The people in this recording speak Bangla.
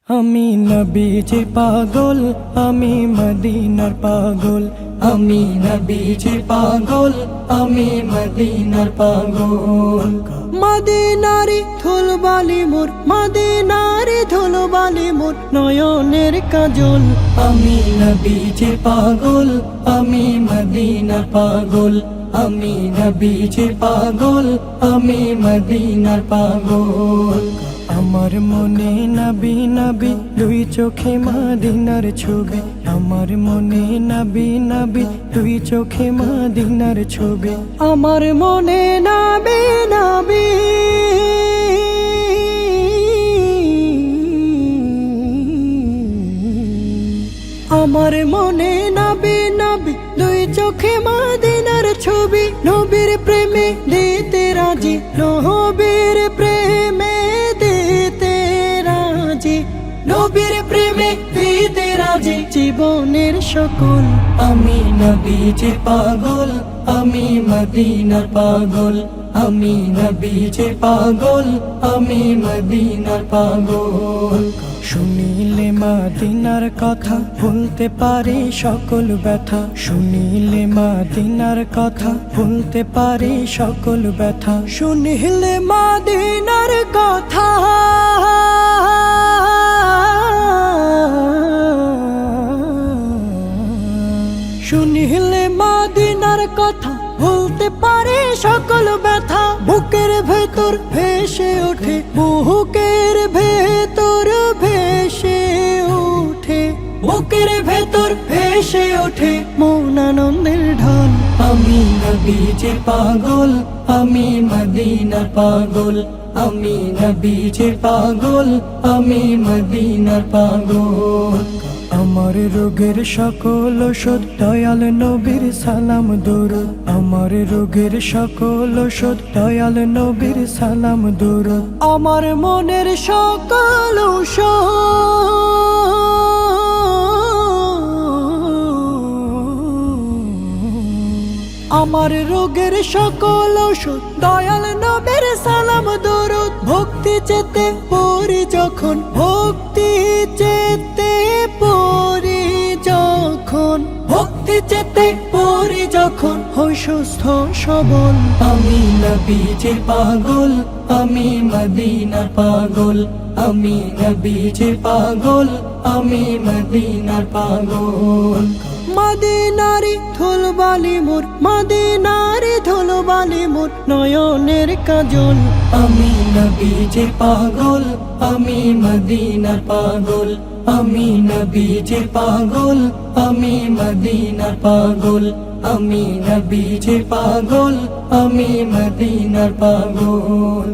আমি নবীজির পাগল, আমি মদিনার পাগল। আমি নবীজির পাগল, আমি মদিনার পাগল। মদিনারি ধুলবালি মোর, মদিনারি ধুলবালি মোর নয়নের কাজল। আমি নবীজির পাগল, আমি মদিনার পাগল। আমি নবীজির পাগল, আমি মদিনার পাগল। আমার মনে নবী নবী দুই চোখে মদিনার ছবি। আমার মনে নবী নবী দুই চোখে মদিনার ছবি। আমার মনে নবী নবী আমার মনে নবী নবী দুই চোখে মদিনার ছবি। নবীর প্রেমে দিতে রাজি, নবীর প্রেমে দিতে রাজি, নবীর প্রেমে দিতে রাজি জীবনের সকল। আমি নবীজির পাগল, আমি মদিনার পাগল। আমি নবীজির পাগল, আমি মদিনার পাগল। শুনিলে মদিনার কথা ভুলতে পারি সকল ব্যথা। শুনিলে মদিনার কথা ভুলতে পারি সকল ব্যথা। শুনিলে মদিনার কথা শুনিলে মদিনার কথা ভুলতে পারে সকল ব্যথা। বুকের ভেতর ভেসে ওঠে, বুকের ভেতর ভেসে ওঠে, বুকের ভেতর ভেসে ওঠে মন আনন্দের ঢল। আমি নবীজির পাগল, আমি মদিনার পাগল। আমি নবীজির পাগল, আমি মদিনার পাগল। আমার রোগের সকল ওষুধ দয়াল নবীর সালাম দরুদ। আমার রোগের সকল ওষুধ দয়াল নবীর সালাম দরুদ। আমার মনের সকল আমার রোগের সকল ওষুধ দয়াল নবীর সালাম দরুদ। ভক্তি চেতে পড়ি যখন, ভক্তি চেতে পড়ি যখন, ভক্তি চেতে পড়ি যখন হই সুস্থ সবল। আমি নবীজির পাগল, আমি মদিনার পাগল। আমি নবীজির পাগল, আমি মদিনার পাগল। মদিনারি ধুলবালি মোর, মদিনারি ধুলবালি মোর নয়নের কাজল। আমি নবীজির পাগল, আমি মদিনার পাগল। আমি নবীজির পাগল, আমি মদিনার পাগল। আমি নবীজির পাগল, আমি মদিনার পাগল।